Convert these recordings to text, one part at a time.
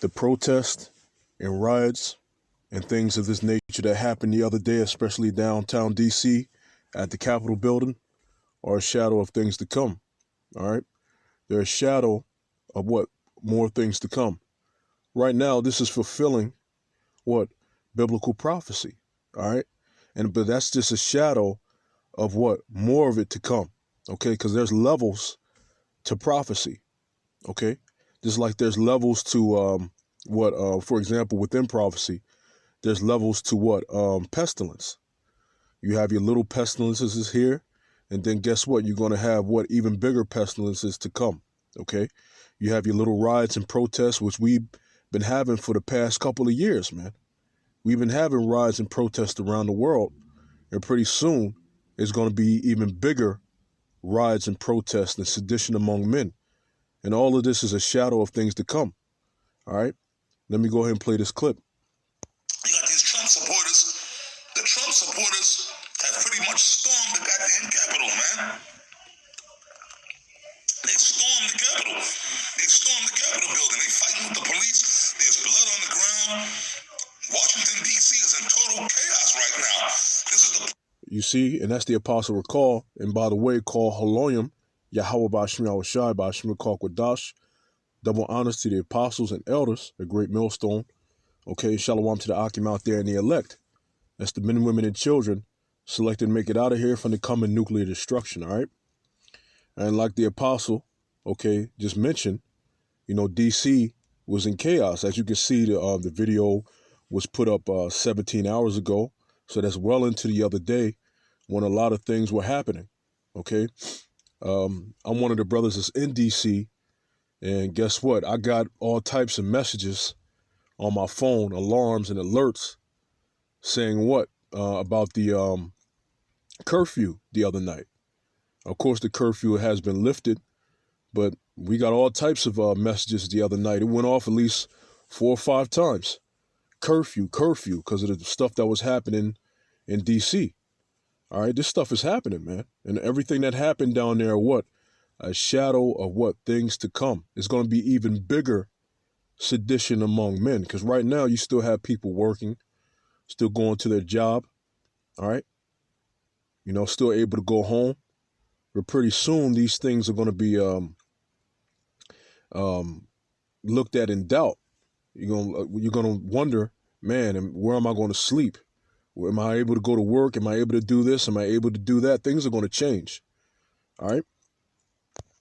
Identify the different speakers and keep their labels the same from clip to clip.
Speaker 1: the protests and riots and things of this nature that happened the other day, especially downtown DC at the Capitol building, are a shadow of things to come. All right. They're a shadow of what? More things to come. Right now, this is fulfilling what? Biblical prophecy. All right. But that's just a shadow of what? More of it to come. Okay. Because there's levels to prophecy. Okay. Just like there's levels to for example, within prophecy, there's levels to what? Pestilence. You have your little pestilences here, and then guess what? You're going to have what? Even bigger pestilences to come. Okay. You have your little riots and protests, which we've been having for the past couple of years, man. We've been having riots and protests around the world, and pretty soon it's going to be even bigger riots and protests and sedition among men. And all of this is a shadow of things to come. All right. Let me go ahead and play this clip.
Speaker 2: You got these Trump supporters. The Trump supporters have pretty much stormed the goddamn Capitol, man. They stormed the Capitol. They stormed the Capitol building. They fighting with the police. There's blood on the ground. Washington, D.C. is in total chaos right now. This is the...
Speaker 1: You see, and that's the Apostle Recall. And by the way, call Haloyim, Yahweh Bashim Yahushai Bashim Kwadash. Double honors to the apostles and elders, a great millstone. Okay, shalom to the Akim out there and the elect. That's the men, women, and children selected to make it out of here from the coming nuclear destruction, all right? And like the apostle, okay, just mentioned, you know, D.C. was in chaos. As you can see, the video was put up 17 hours ago. So that's well into the other day when a lot of things were happening, okay? I'm one of the brothers that's in D.C., and guess what? I got all types of messages on my phone, alarms and alerts saying what? About the curfew the other night. Of course, the curfew has been lifted, but we got all types of messages the other night. It went off at least 4 or 5 times. Curfew, because of the stuff that was happening in D.C. All right, this stuff is happening, man. And everything that happened down there, what? A shadow of what? Things to come. It's going to be even bigger sedition among men, because right now you still have people working, still going to their job, all right? You know, still able to go home. But pretty soon these things are going to be looked at in doubt. You're going to wonder, man, where am I going to sleep? Am I able to go to work? Am I able to do this? Am I able to do that? Things are going to change, all right?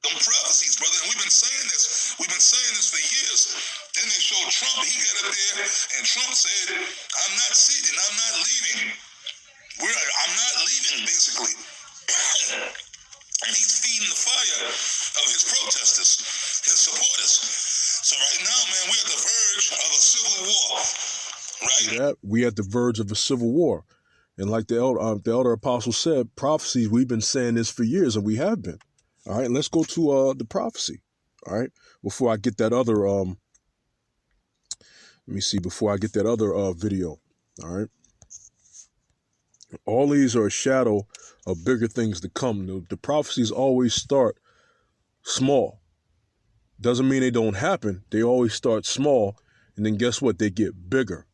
Speaker 2: Them prophecies, brother, and we've been saying this. We've been saying this for years. Then they showed Trump. He got up there, and Trump said, I'm not sitting. I'm not leaving. I'm not leaving, basically. And he's feeding the fire of his protesters, his supporters. So right now, man, we're at the verge of a civil war, right?
Speaker 1: Yeah, we at the verge of a civil war. And like the elder apostle said, prophecies, we've been saying this for years, and we have been. All right, let's go to the prophecy. All right, before I get that other, let me see, before I get that other video. All right. All these are a shadow of bigger things to come. The prophecies always start small. Doesn't mean they don't happen. They always start small. And then guess what? They get bigger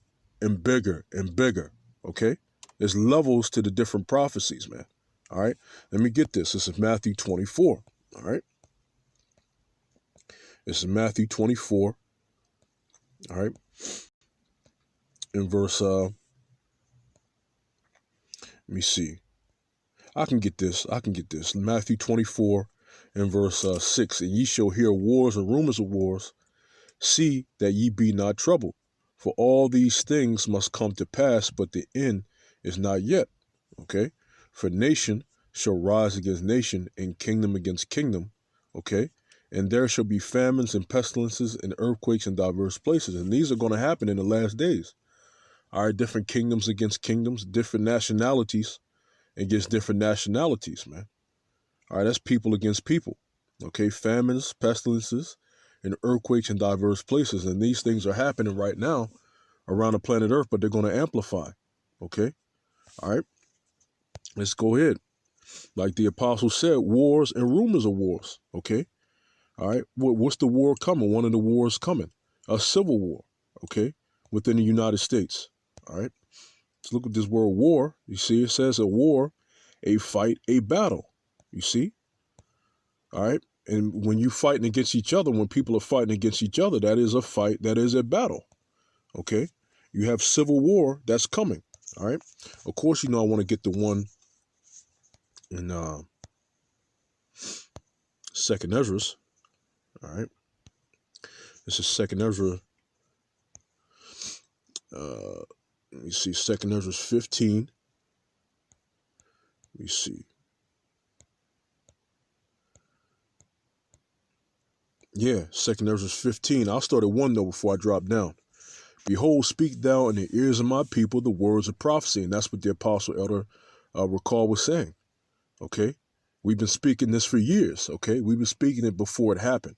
Speaker 1: and bigger and bigger. Okay. There's levels to the different prophecies, man. All right. Let me get this. This is Matthew 24. All right. This is Matthew 24. All right. In verse, let me see. I can get this. Matthew 24 and verse 6. And ye shall hear wars and rumors of wars. See that ye be not troubled. For all these things must come to pass, but the end is not yet. Okay. For nation shall rise against nation, and kingdom against kingdom. Okay. And there shall be famines and pestilences and earthquakes in diverse places. And these are going to happen in the last days. All right. Different kingdoms against kingdoms, different nationalities against different nationalities, man. All right. That's people against people. Okay. Famines, pestilences, and earthquakes in diverse places. And these things are happening right now around the planet Earth, but they're going to amplify. Okay. All right. Let's go ahead. Like the apostle said, wars and rumors of wars. Okay. All right. What's the war coming? One of the wars coming. a civil war, okay, within the United States. All right. Let's look at this word war. You see, it says a war, a fight, a battle. You see? All right. And when you fighting against each other, when people are fighting against each other, that is a fight, that is a battle. Okay. You have civil war that's coming. All right. Of course, I want to get the one in Second Ezra's. All right. This is Second Ezra. Let me see. Second Ezra's 15. Let me see. Yeah, Second Ezra's 15. I'll start at 1 though before I drop down. Behold, speak thou in the ears of my people the words of prophecy. And that's what the Apostle Elder Recall was saying. Okay. We've been speaking this for years. Okay. We've been speaking it before it happened.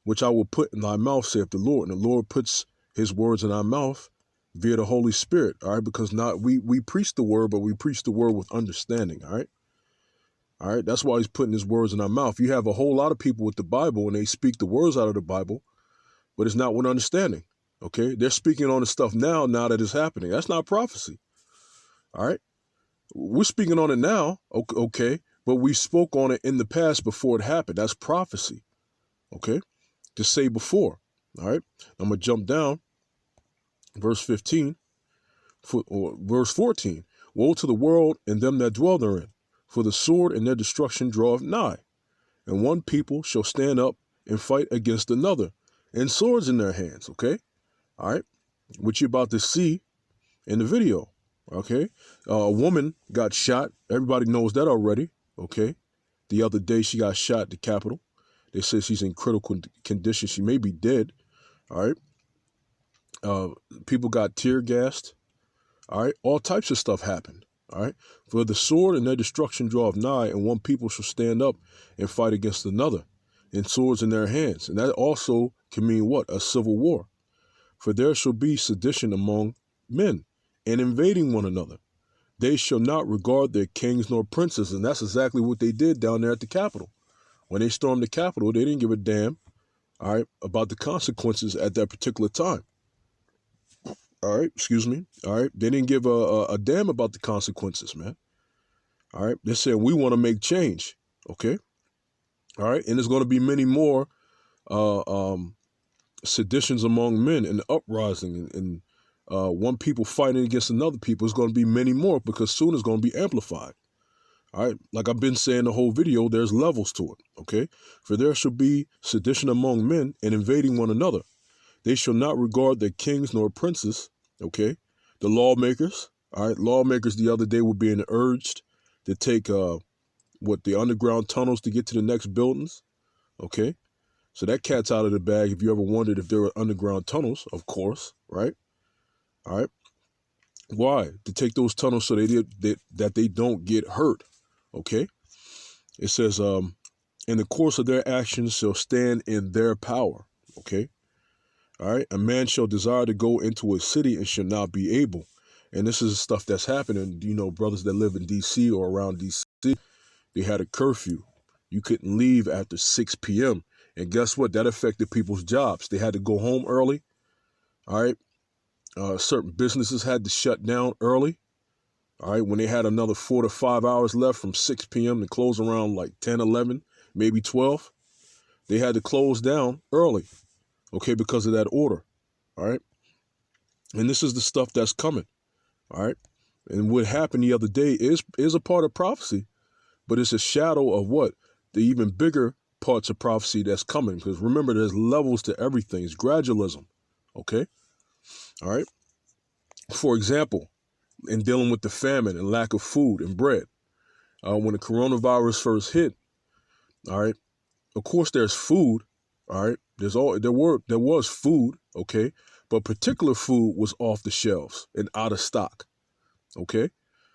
Speaker 1: Which I will put in thy mouth, saith the Lord. And the Lord puts his words in our mouth via the Holy Spirit. All right. Because not we preach the word, but we preach the word with understanding. All right. All right. That's why he's putting his words in our mouth. You have a whole lot of people with the Bible and they speak the words out of the Bible, but it's not with understanding. Okay. They're speaking on the stuff now that it's happening. That's not prophecy. All right. We're speaking on it now. Okay. But we spoke on it in the past before it happened. That's prophecy. Okay. To say before. All right. I'm going to jump down. Verse 15. Or verse 14. Woe to the world and them that dwell therein, for the sword and their destruction draweth nigh. And one people shall stand up and fight against another, and swords in their hands. Okay. All right. What you're about to see in the video. Okay. A woman got shot. Everybody knows that already. Okay. The other day she got shot at the Capitol. They say she's in critical condition. She may be dead. All right. People got tear gassed. All right. All types of stuff happened. All right. For the sword and their destruction draweth nigh, and one people shall stand up and fight against another, and swords in their hands. And that also can mean what? A civil war. For there shall be sedition among men, and invading one another. They shall not regard their kings nor princes. And that's exactly what they did down there at the Capitol. When they stormed the Capitol, they didn't give a damn, all right, about the consequences at that particular time. All right, excuse me. All right, they didn't give a damn about the consequences, man. All right, they said, we want to make change. Okay. All right, and there's going to be many more seditions among men and uprising and one people fighting against another people. Is going to be many more because soon it's going to be amplified. All right. Like I've been saying the whole video, there's levels to it. Okay. For there shall be sedition among men and invading one another. They shall not regard their kings nor princes. Okay. The lawmakers. All right. Lawmakers the other day were being urged to take the underground tunnels to get to the next buildings. Okay. So that cat's out of the bag. If you ever wondered if there were underground tunnels, of course. Right. All right. Why? To take those tunnels so that they don't get hurt. Okay. It says, in the course of their actions shall stand in their power. Okay. All right. A man shall desire to go into a city and shall not be able. And this is stuff that's happening. Brothers that live in D.C. or around D.C., they had a curfew. You couldn't leave after 6 p.m. And guess what? That affected people's jobs. They had to go home early. All right. Certain businesses had to shut down early. All right, when they had another 4 to 5 hours left from 6 p.m. to close around like 10, 11, maybe 12, they had to close down early, okay, because of that order. All right. And this is the stuff that's coming. All right. And what happened the other day is a part of prophecy, but it's a shadow of what? The even bigger parts of prophecy that's coming. Because remember, there's levels to everything. It's gradualism. Okay. All right. For example, in dealing with the famine and lack of food and bread. When the coronavirus first hit, all right, of course there's food, all right, there was food, okay, but particular food was off the shelves and out of stock, okay,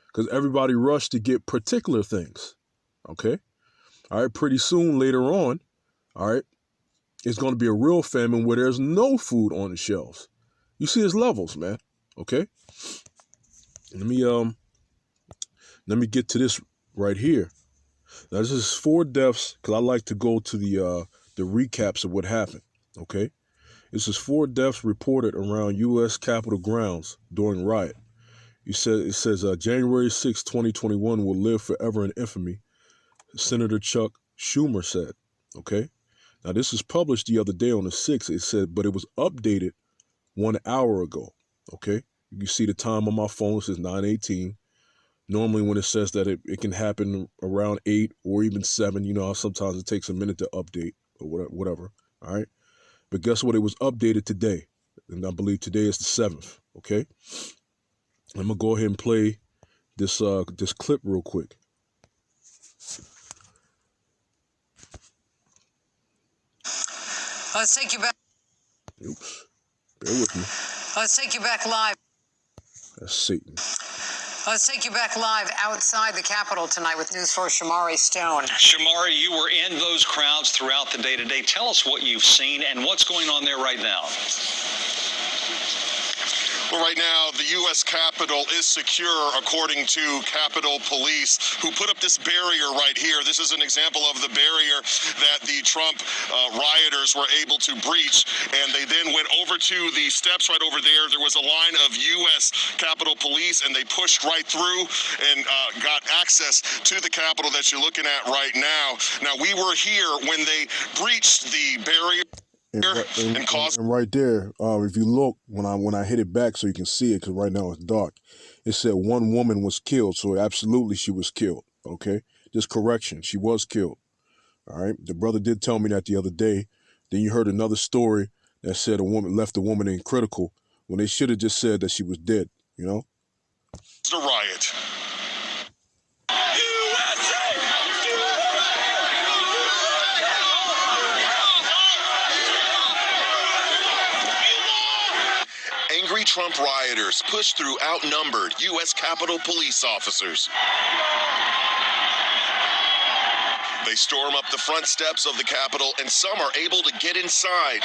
Speaker 1: because everybody rushed to get particular things, okay, all right, pretty soon later on, all right, it's going to be a real famine where there's no food on the shelves. You see, it's levels, man, okay. Let me get to this right here. Now, this is 4 deaths because I like to go to the recaps of what happened. Okay. It says 4 deaths reported around U.S. Capitol grounds during riot. It says January 6, 2021 will live forever in infamy, Senator Chuck Schumer said. Okay. Now, this is published the other day on the 6th. It said, but it was updated 1 hour ago. Okay. You can see the time on my phone. It says 9:18. Normally when it says that it can happen around 8 or even 7, you know, sometimes it takes a minute to update or whatever. All right. But guess what? It was updated today. And I believe today is the 7th. Okay. I'm going to go ahead and play this clip real quick.
Speaker 3: Let's take you back.
Speaker 1: Oops. Bear with me.
Speaker 3: Let's take you back live.
Speaker 1: That's Satan.
Speaker 3: Let's take you back live outside the Capitol tonight with News 4's Shamari Stone.
Speaker 4: Shamari, you were in those crowds throughout the day today. Tell us what you've seen and what's going on there right now.
Speaker 5: Well, right now, the U.S. Capitol is secure, according to Capitol Police, who put up this barrier right here. This is an example of the barrier that the Trump rioters were able to breach, and they then went over to the steps right over there. There was a line of U.S. Capitol Police, and they pushed right through and got access to the Capitol that you're looking at right now. Now, we were here when they breached the barrier.
Speaker 1: And right there, if you look, when I hit it back so you can see it, because right now it's dark, it said 1 woman was killed. So absolutely she was killed. Okay, just correction, she was killed. All right, the brother did tell me that the other day. Then you heard another story that said a woman left a woman in critical when they should have just said that she was dead. You know,
Speaker 5: the riot. Angry Trump rioters push through outnumbered U.S. Capitol Police officers. They storm up the front steps of the Capitol, and some are able to get inside.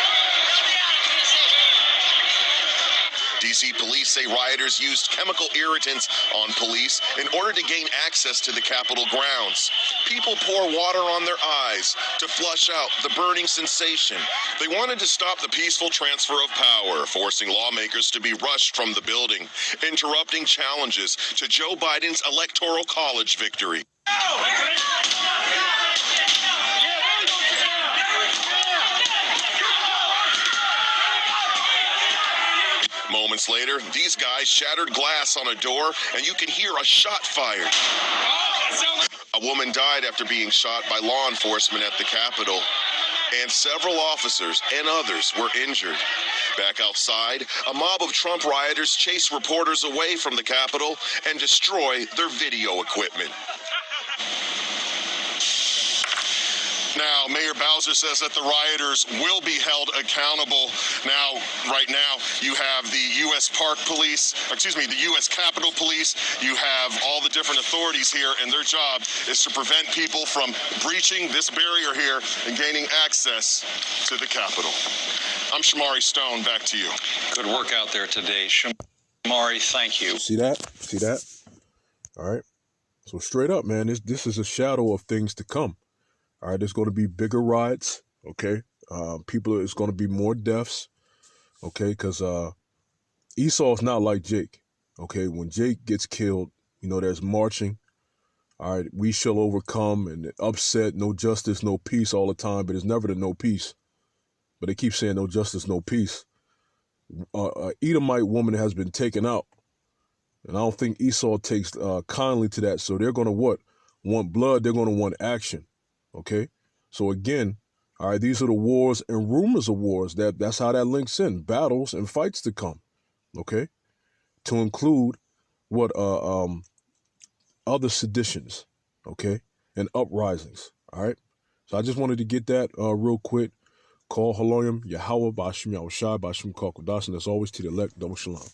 Speaker 5: D.C. police say rioters used chemical irritants on police in order to gain access to the Capitol grounds. People pour water on their eyes to flush out the burning sensation. They wanted to stop the peaceful transfer of power, forcing lawmakers to be rushed from the building, interrupting challenges to Joe Biden's Electoral College victory. Moments later, these guys shattered glass on a door, and you can hear a shot fired. A woman died after being shot by law enforcement at the Capitol, and several officers and others were injured. Back outside, a mob of Trump rioters chase reporters away from the Capitol and destroy their video equipment. Now, Mayor Bowser says that the rioters will be held accountable. Now, right now, you have the U.S. the U.S. Capitol Police. You have all the different authorities here, and their job is to prevent people from breaching this barrier here and gaining access to the Capitol. I'm Shamari Stone. Back to you.
Speaker 4: Good work out there today. Shamari, thank you.
Speaker 1: See that? See that? All right. So straight up, man, this is a shadow of things to come. All right, there's going to be bigger riots, okay? It's going to be more deaths, okay? Because Esau's not like Jake, okay? When Jake gets killed, you know, there's marching. All right, we shall overcome, and upset, no justice, no peace all the time, but it's never the no peace. But they keep saying no justice, no peace. Edomite woman has been taken out, and I don't think Esau takes kindly to that. So they're going to what? Want blood, they're going to want action. Okay, so again, all right, these are the wars and rumors of wars. That's how that links in, battles and fights to come. Okay, to include what other seditions, okay, and uprisings. All right, so I just wanted to get that real quick. Call Haloyim Yahweh Bashim Yahushai Bashim Kalkodas, and as always to the elect, double shalom.